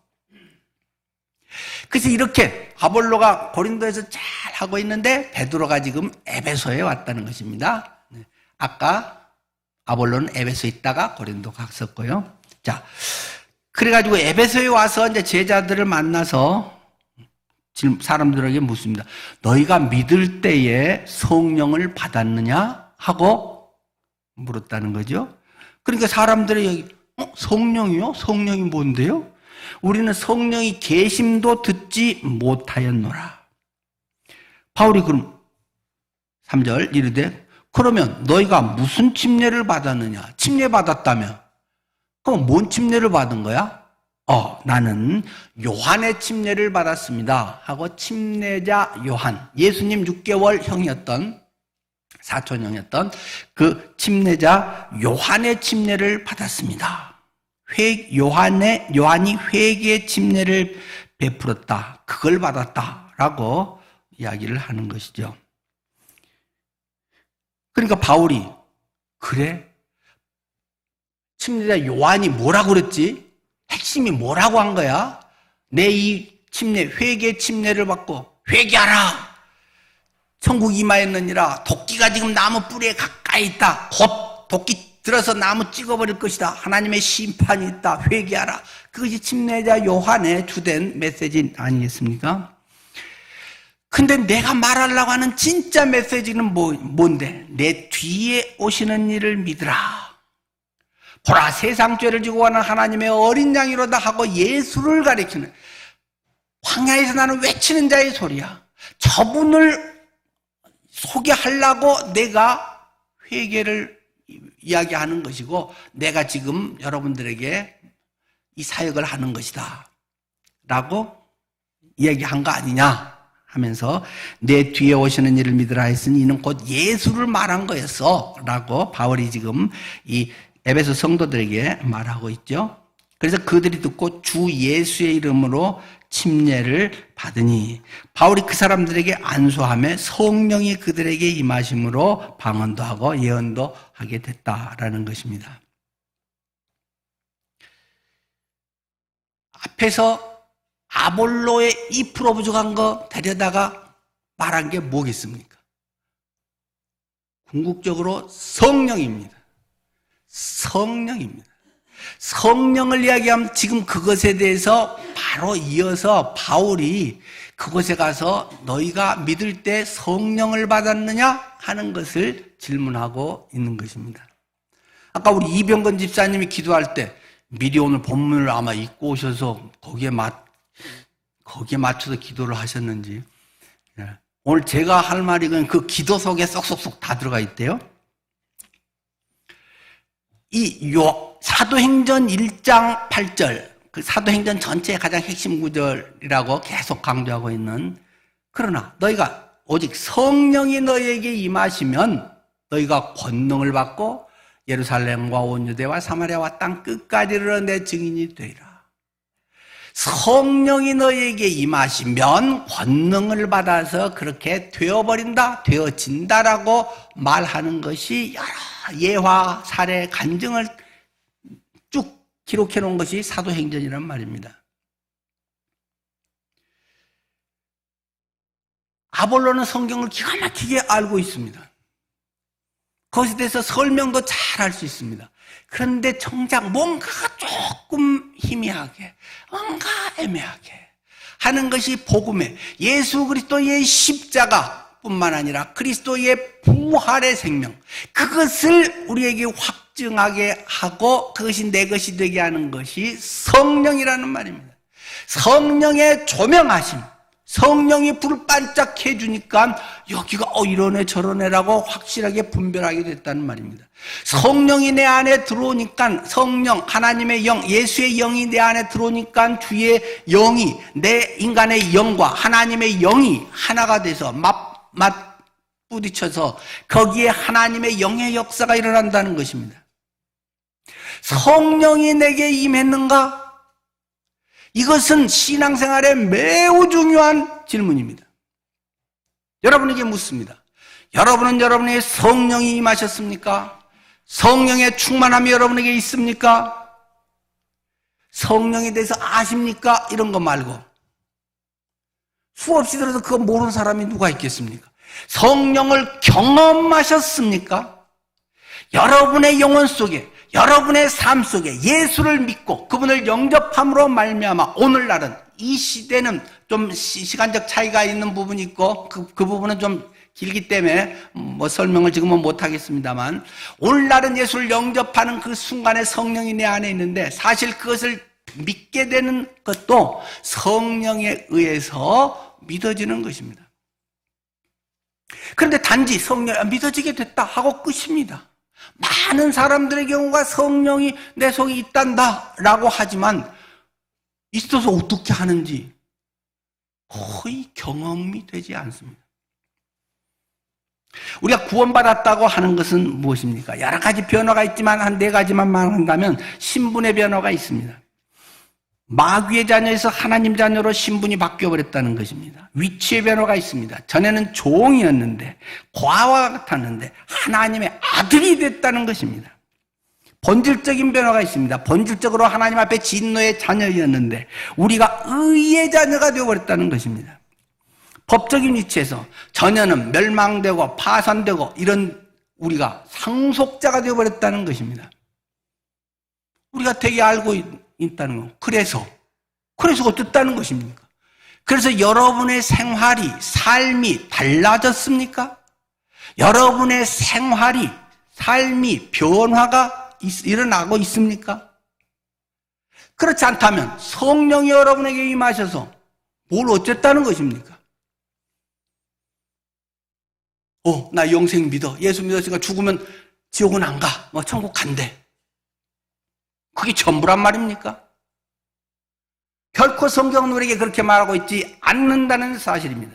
그래서 이렇게 아볼로가 고린도에서 잘 하고 있는데 베드로가 지금 에베소에 왔다는 것입니다. 아까 아볼로는 에베소에 있다가 고린도 갔었고요. 자, 그래가지고 에베소에 와서 이제 제자들을 만나서 사람들에게 묻습니다. 너희가 믿을 때에 성령을 받았느냐? 하고 물었다는 거죠. 그러니까 사람들이 여기 성령이요? 성령이 뭔데요? 우리는 성령이 계심도 듣지 못하였노라. 바울이 그럼 3절 이르되 그러면 너희가 무슨 침례를 받았느냐? 침례 받았다며? 그럼 뭔 침례를 받은 거야? 나는 요한의 침례를 받았습니다 하고 침례자 요한, 예수님 6개월 형이었던, 사촌형이었던 그 침례자 요한의 침례를 받았습니다. 요한이 회개의 침례를 베풀었다, 그걸 받았다라고 이야기를 하는 것이죠. 그러니까 바울이, 그래? 침례자 요한이 뭐라고 그랬지? 핵심이 뭐라고 한 거야? 내 이 침례, 회개 침례를 받고 회개하라! 천국이 임하였느니라. 도끼가 지금 나무 뿌리에 가까이 있다. 곧 도끼 들어서 나무 찍어버릴 것이다. 하나님의 심판이 있다. 회개하라. 그것이 침례자 요한의 주된 메시지 아니겠습니까? 근데 내가 말하려고 하는 진짜 메시지는 뭔데? 내 뒤에 오시는 이를 믿으라. 보라, 세상 죄를 지고 가는 하나님의 어린 양이로다 하고 예수를 가리키는, 광야에서 나는 외치는 자의 소리야. 저분을 소개하려고 내가 회개를 이야기하는 것이고, 내가 지금 여러분들에게 이 사역을 하는 것이다 라고 이야기한 거 아니냐 하면서, 내 뒤에 오시는 이를 믿으라 했으니 이는 곧 예수를 말한 거였어 라고 바울이 지금 이 에베소 성도들에게 말하고 있죠. 그래서 그들이 듣고 주 예수의 이름으로 침례를 받으니, 바울이 그 사람들에게 안수하며 성령이 그들에게 임하심으로 방언도 하고 예언도 하게 됐다라는 것입니다. 앞에서 아볼로의 2% 부족한 거 데려다가 말한 게 뭐겠습니까? 궁극적으로 성령입니다. 성령입니다. 성령을 이야기하면 지금 그것에 대해서 바로 이어서 바울이 그곳에 가서 너희가 믿을 때 성령을 받았느냐 하는 것을 질문하고 있는 것입니다. 아까 우리 이병건 집사님이 기도할 때 미리 오늘 본문을 아마 읽고 오셔서 거기에 맞춰서 기도를 하셨는지, 오늘 제가 할 말이 그 기도 속에 쏙쏙쏙 다 들어가 있대요. 사도행전 1장 8절, 그 사도행전 전체의 가장 핵심 구절이라고 계속 강조하고 있는, 그러나 너희가 오직 성령이 너희에게 임하시면 너희가 권능을 받고 예루살렘과 온 유대와 사마리아와 땅 끝까지 이르러 내 증인이 되리라. 성령이 너희에게 임하시면 권능을 받아서 그렇게 되어진다라고 말하는 것이 여러 예화, 사례, 간증을 쭉 기록해 놓은 것이 사도행전이란 말입니다. 아볼로는 성경을 기가 막히게 알고 있습니다. 거기에 대해서 설명도 잘 할 수 있습니다. 그런데 정작 뭔가가 조금 희미하게, 뭔가 애매하게 하는 것이 복음의, 예수 그리스도의 십자가 뿐만 아니라 그리스도의 부활의 생명, 그것을 우리에게 확증하게 하고 그것이 내 것이 되게 하는 것이 성령이라는 말입니다. 성령의 조명하심, 성령이 불을 반짝 해주니까 여기가 이러네 저러네라고 확실하게 분별하게 됐다는 말입니다. 성령이 내 안에 들어오니까, 성령, 하나님의 영, 예수의 영이 내 안에 들어오니까 주의 영이, 내 인간의 영과 하나님의 영이 하나가 돼서 맞부딪혀서 거기에 하나님의 영의 역사가 일어난다는 것입니다. 성령이 내게 임했는가? 이것은 신앙생활에 매우 중요한 질문입니다. 여러분에게 묻습니다. 여러분은 여러분의 성령이 임하셨습니까? 성령의 충만함이 여러분에게 있습니까? 성령에 대해서 아십니까? 이런 거 말고 수없이 들어서 그거 모르는 사람이 누가 있겠습니까? 성령을 경험하셨습니까? 여러분의 영혼 속에, 여러분의 삶 속에 예수를 믿고 그분을 영접함으로 말미암아 오늘날은, 이 시대는 좀 시간적 차이가 있는 부분이 있고 그 부분은 좀 길기 때문에 설명을 지금은 못하겠습니다만, 오늘날은 예수를 영접하는 그 순간에 성령이 내 안에 있는데, 사실 그것을 믿게 되는 것도 성령에 의해서 믿어지는 것입니다. 그런데 단지 성령이 믿어지게 됐다 하고 끝입니다. 많은 사람들의 경우가 성령이 내 속에 있단다 라고 하지만 있어서 어떻게 하는지 거의 경험이 되지 않습니다. 우리가 구원받았다고 하는 것은 무엇입니까? 여러 가지 변화가 있지만 한 4가지만 말한다면 신분의 변화가 있습니다. 마귀의 자녀에서 하나님 자녀로 신분이 바뀌어버렸다는 것입니다. 위치의 변화가 있습니다. 전에는 종이었는데, 과와 같았는데 하나님의 아들이 됐다는 것입니다. 본질적인 변화가 있습니다. 본질적으로 하나님 앞에 진노의 자녀였는데 우리가 의의 자녀가 되어버렸다는 것입니다. 법적인 위치에서 전혀는 멸망되고 파산되고 이런 우리가 상속자가 되어버렸다는 것입니다. 우리가 되게 알고 있다는 거. 그래서 어떻다는 것입니까? 그래서 여러분의 생활이, 삶이 달라졌습니까? 여러분의 생활이, 삶이 변화가 일어나고 있습니까? 그렇지 않다면 성령이 여러분에게 임하셔서 뭘 어쨌다는 것입니까? 나 영생 믿어. 예수 믿었으니까 죽으면 지옥은 안 가. 천국 간대. 그게 전부란 말입니까? 결코 성경은 우리에게 그렇게 말하고 있지 않는다는 사실입니다.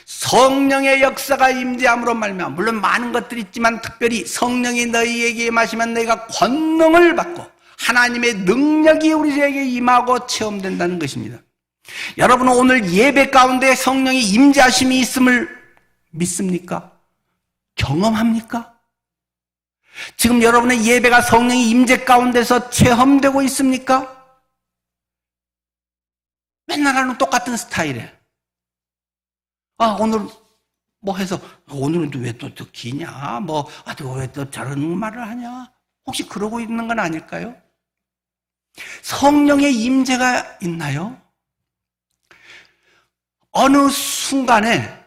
성령의 역사가 임재함으로 말미암아 물론 많은 것들이 있지만 특별히 성령이 너희에게 임하시면 너희가 권능을 받고 하나님의 능력이 우리에게 임하고 체험된다는 것입니다. 여러분은 오늘 예배 가운데 성령의 임재하심이 있음을 믿습니까? 경험합니까? 지금 여러분의 예배가 성령의 임재 가운데서 체험되고 있습니까? 맨날 하는 똑같은 스타일에 오늘 뭐 해서 오늘은 왜 또 기냐? 왜 또 저런 말을 하냐? 혹시 그러고 있는 건 아닐까요? 성령의 임재가 있나요? 어느 순간에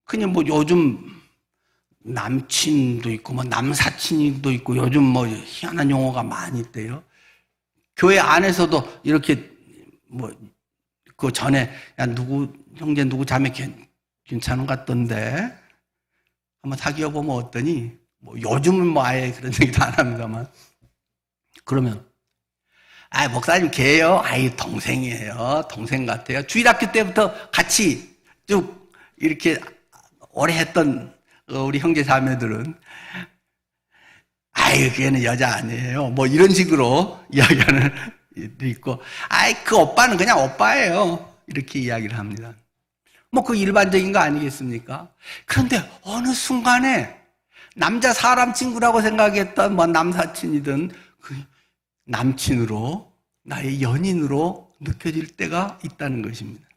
그냥 요즘 남친도 있고 남사친도 있고 요즘 희한한 용어가 많이 있대요. 교회 안에서도 이렇게 그 전에 누구 형제 누구 자매 괜찮은 것 같던데 한번 사귀어 보면 어떠니? 요즘은 아예 그런 얘기도 안 합니다만 그러면 목사님 걔예요? 동생이에요. 동생 같아요. 주일학교 때부터 같이 쭉 이렇게 오래 했던 우리 형제 자매들은 걔는 여자 아니에요. 이런 식으로 이야기하는 도 있고 그 오빠는 그냥 오빠예요. 이렇게 이야기를 합니다. 그 일반적인 거 아니겠습니까? 그런데 어느 순간에 남자 사람 친구라고 생각했던 남사친이든 그 남친으로 나의 연인으로 느껴질 때가 있다는 것입니다.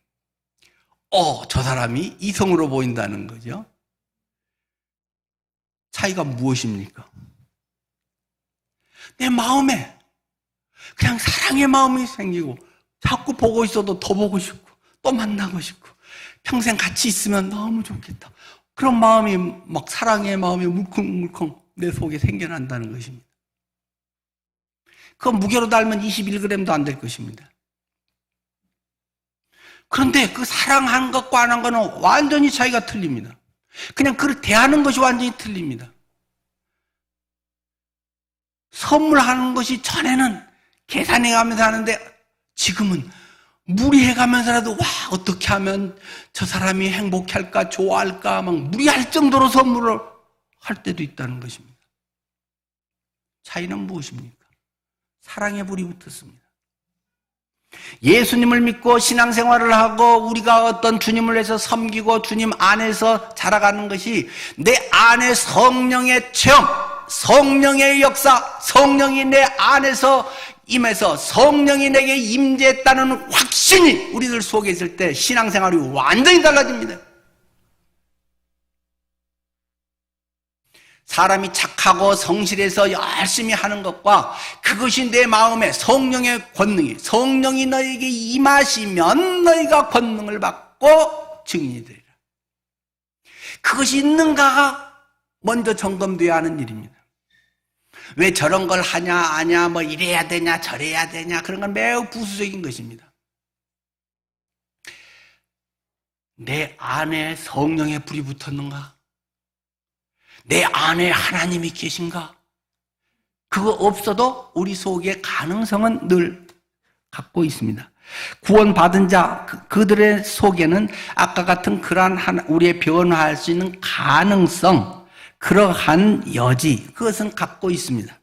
저 사람이 이성으로 보인다는 거죠. 차이가 무엇입니까? 내 마음에 그냥 사랑의 마음이 생기고 자꾸 보고 있어도 더 보고 싶고 또 만나고 싶고 평생 같이 있으면 너무 좋겠다. 그런 마음이 사랑의 마음이 물컹물컹 내 속에 생겨난다는 것입니다. 그건 무게로 달면 21g도 안 될 것입니다. 그런데 그 사랑하는 것과 안 한 것은 완전히 차이가 틀립니다. 그냥 그를 대하는 것이 완전히 틀립니다. 선물하는 것이 전에는 계산해가면서 하는데 지금은 무리해가면서라도 어떻게 하면 저 사람이 행복할까 좋아할까 무리할 정도로 선물을 할 때도 있다는 것입니다. 차이는 무엇입니까? 사랑의 불이 붙었습니다. 예수님을 믿고 신앙생활을 하고 우리가 어떤 주님을 위해서 섬기고 주님 안에서 자라가는 것이 내 안에 성령의 체험, 성령의 역사, 성령이 내 안에서 임해서 성령이 내게 임재했다는 확신이 우리들 속에 있을 때 신앙생활이 완전히 달라집니다. 사람이 착하고 성실해서 열심히 하는 것과 그것이 내 마음에 성령의 권능이 성령이 너에게 임하시면 너희가 권능을 받고 증인이 되리라. 그것이 있는가가 먼저 점검되어야 하는 일입니다. 왜 저런 걸 하냐 아냐 이래야 되냐 저래야 되냐 그런 건 매우 부수적인 것입니다. 내 안에 성령의 불이 붙었는가? 내 안에 하나님이 계신가? 그거 없어도 우리 속에 가능성은 늘 갖고 있습니다. 구원받은 자, 그들의 속에는 아까 같은 그러한 우리의 변화할 수 있는 가능성, 그러한 여지, 그것은 갖고 있습니다.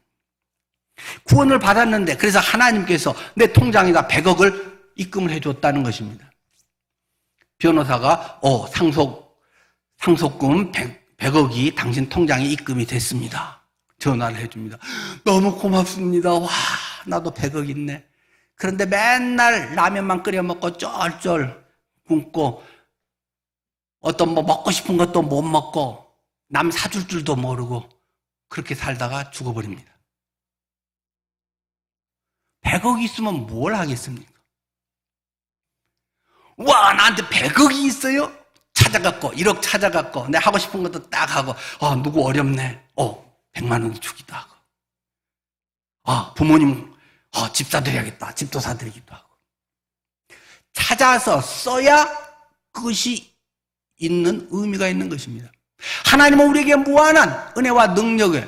구원을 받았는데, 그래서 하나님께서 내 통장에다 100억을 입금을 해줬다는 것입니다. 변호사가, 상속금 100억이 당신 통장에 입금이 됐습니다. 전화를 해줍니다. 너무 고맙습니다. 와, 나도 100억 있네. 그런데 맨날 라면만 끓여 먹고 쩔쩔 굶고 어떤 먹고 싶은 것도 못 먹고 남 사줄 줄도 모르고 그렇게 살다가 죽어버립니다. 100억이 있으면 뭘 하겠습니까? 와, 나한테 100억이 있어요? 찾아갖고 1억 찾아갖고 내가 하고 싶은 것도 딱 하고 누구 어렵네. 100만 원 주기도 하고 부모님 집 사드려야겠다. 집도 사드리기도 하고 찾아서 써야 그것이 있는 의미가 있는 것입니다. 하나님은 우리에게 무한한 은혜와 능력에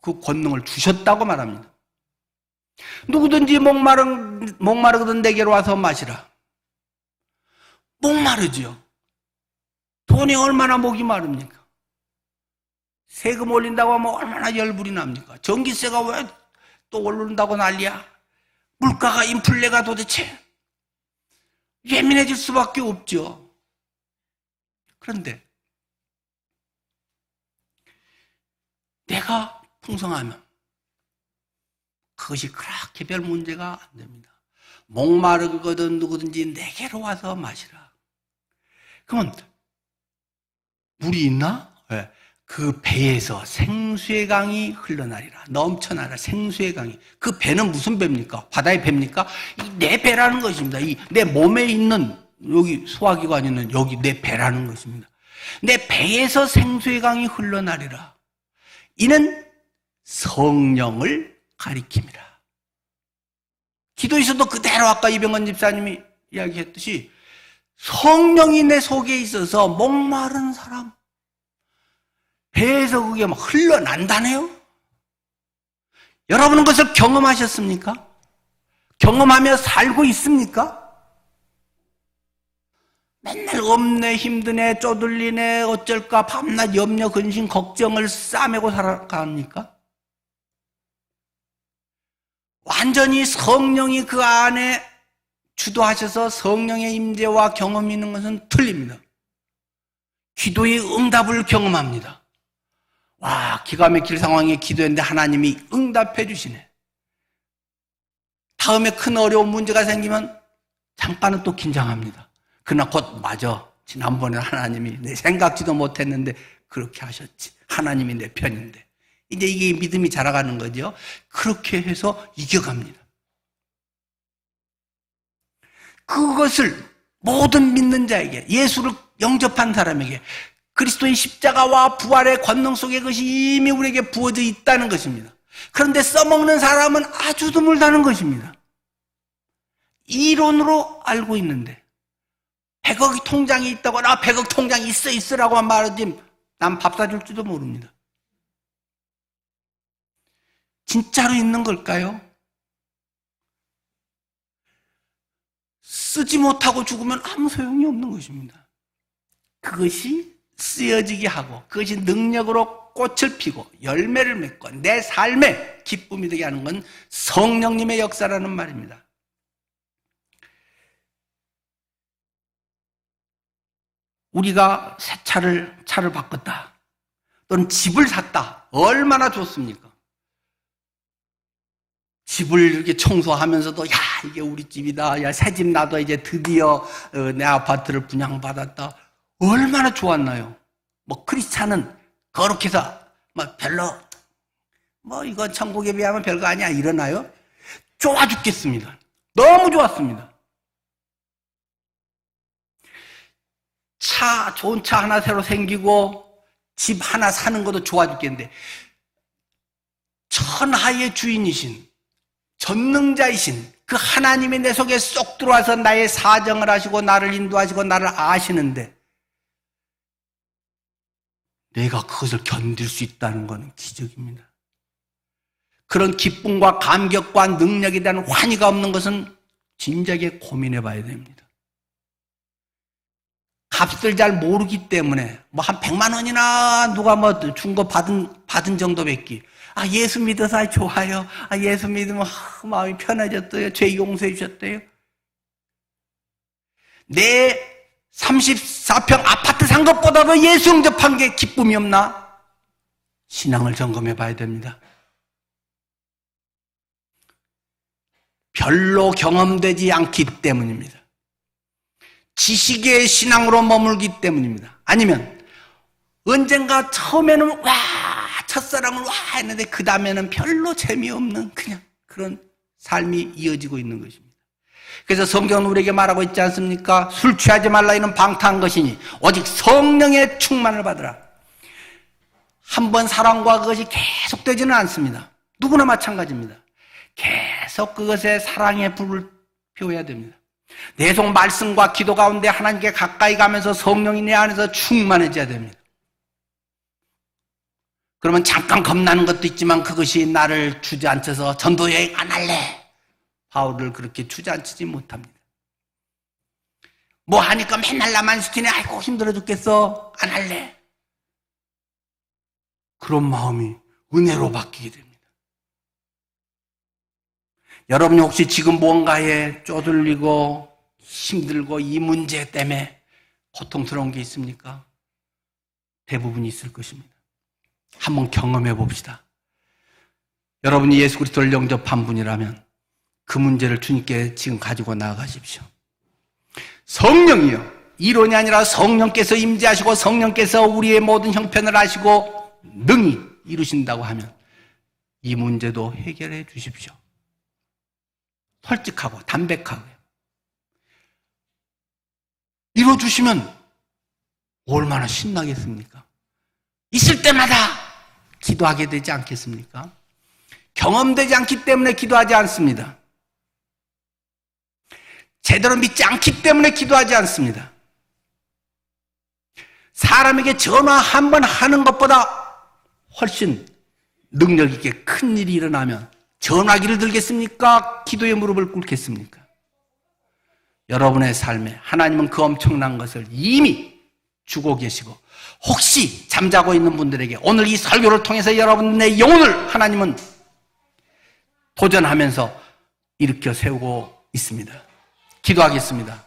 그 권능을 주셨다고 말합니다. 누구든지 목마르거든 내게로 와서 마시라. 목마르지요. 돈이 얼마나 목이 마릅니까? 세금 올린다고 하면 얼마나 열불이 납니까? 전기세가 왜 또 오른다고 난리야? 물가가 인플레가 도대체 예민해질 수밖에 없죠. 그런데 내가 풍성하면 그것이 그렇게 별 문제가 안 됩니다. 목마르거든 누구든지 내게로 와서 마시라. 그러면 물이 있나? 왜? 그 배에서 생수의 강이 흘러나리라. 넘쳐나라. 생수의 강이. 그 배는 무슨 배입니까? 바다의 배입니까? 내 배라는 것입니다. 내 몸에 있는 여기 소화기관에 있는 여기 내 배라는 것입니다. 내 배에서 생수의 강이 흘러나리라. 이는 성령을 가리킵니다. 기도에서도 그대로 아까 이병헌 집사님이 이야기했듯이 성령이 내 속에 있어서 목마른 사람 배에서 그게 막 흘러난다네요. 여러분은 그것을 경험하셨습니까? 경험하며 살고 있습니까? 맨날 없네, 힘드네, 쪼들리네, 어쩔까, 밤낮 염려, 근심, 걱정을 싸매고 살아갑니까? 완전히 성령이 그 안에 주도하셔서 성령의 임재와 경험이 있는 것은 틀립니다. 기도의 응답을 경험합니다. 와, 기가 막힐 상황에 기도했는데 하나님이 응답해 주시네. 다음에 큰 어려운 문제가 생기면 잠깐은 또 긴장합니다. 그러나 곧 맞아. 지난번에 하나님이 내 생각지도 못했는데 그렇게 하셨지. 하나님이 내 편인데. 이제 이게 믿음이 자라가는 거죠. 그렇게 해서 이겨갑니다. 그것을 모든 믿는 자에게, 예수를 영접한 사람에게 그리스도의 십자가와 부활의 권능 속에 그것이 이미 우리에게 부어져 있다는 것입니다. 그런데 써먹는 사람은 아주 드물다는 것입니다. 이론으로 알고 있는데 100억이 통장에 있다고 나 100억 통장에 있으라고만 말하지 난 밥 사줄 줄도 모릅니다. 진짜로 있는 걸까요? 쓰지 못하고 죽으면 아무 소용이 없는 것입니다. 그것이 쓰여지게 하고 그것이 능력으로 꽃을 피고 열매를 맺고 내 삶에 기쁨이 되게 하는 건 성령님의 역사라는 말입니다. 우리가 새 차를 바꿨다 또는 집을 샀다. 얼마나 좋습니까? 집을 이렇게 청소하면서도 야 이게 우리 집이다. 야 새 집 나도 이제 드디어 내 아파트를 분양받았다. 얼마나 좋았나요? 크리스찬은 거룩해서 별로 이건 천국에 비하면 별거 아니야 이러나요? 좋아 죽겠습니다. 너무 좋았습니다. 좋은 차 하나 새로 생기고 집 하나 사는 것도 좋아 죽겠는데 천하의 주인이신 전능자이신 그 하나님이 내 속에 쏙 들어와서 나의 사정을 하시고 나를 인도하시고 나를 아시는데 내가 그것을 견딜 수 있다는 것은 기적입니다. 그런 기쁨과 감격과 능력에 대한 환희가 없는 것은 진작에 고민해 봐야 됩니다. 값을 잘 모르기 때문에 뭐 한 100만 원이나 누가 뭐 준 거 받은 정도밖에. 아, 예수 믿어서 좋아요. 아, 예수 믿으면 마음이 편해졌대요. 죄 용서해 주셨대요. 내 34평 아파트 산 것보다도 예수 영접한 게 기쁨이 없나? 신앙을 점검해 봐야 됩니다. 별로 경험되지 않기 때문입니다. 지식의 신앙으로 머물기 때문입니다. 아니면 언젠가 처음에는 와 첫사랑을 와 했는데 그 다음에는 별로 재미없는 그냥 그런 삶이 이어지고 있는 것입니다. 그래서 성경은 우리에게 말하고 있지 않습니까? 술 취하지 말라 이는 방탕한 것이니 오직 성령의 충만을 받으라. 한 번 사랑과 그것이 계속되지는 않습니다. 누구나 마찬가지입니다. 계속 그것에 사랑의 불을 피워야 됩니다. 내 속 말씀과 기도 가운데 하나님께 가까이 가면서 성령이 내 안에서 충만해져야 됩니다. 그러면 잠깐 겁나는 것도 있지만 그것이 나를 주저앉혀서 전도 여행 안 할래. 바울을 그렇게 주저앉히지 못합니다. 뭐 하니까 맨날 나만 시키네. 아이고 힘들어 죽겠어. 안 할래. 그런 마음이 은혜로 바뀌게 됩니다. 여러분이 혹시 지금 뭔가에 쪼들리고 힘들고 이 문제 때문에 고통스러운 게 있습니까? 대부분 있을 것입니다. 한번 경험해 봅시다. 여러분이 예수 그리스도를 영접한 분이라면 그 문제를 주님께 지금 가지고 나아가십시오. 성령이요. 이론이 아니라 성령께서 임재하시고 성령께서 우리의 모든 형편을 아시고 능히 이루신다고 하면 이 문제도 해결해 주십시오. 솔직하고 담백하고요. 이루어주시면 얼마나 신나겠습니까? 있을 때마다 기도하게 되지 않겠습니까? 경험되지 않기 때문에 기도하지 않습니다. 제대로 믿지 않기 때문에 기도하지 않습니다. 사람에게 전화 한 번 하는 것보다 훨씬 능력 있게 큰 일이 일어나면 전화기를 들겠습니까? 기도의 무릎을 꿇겠습니까? 여러분의 삶에 하나님은 그 엄청난 것을 이미 주고 계시고 혹시 잠자고 있는 분들에게 오늘 이 설교를 통해서 여러분의 영혼을 하나님은 도전하면서 일으켜 세우고 있습니다. 기도하겠습니다.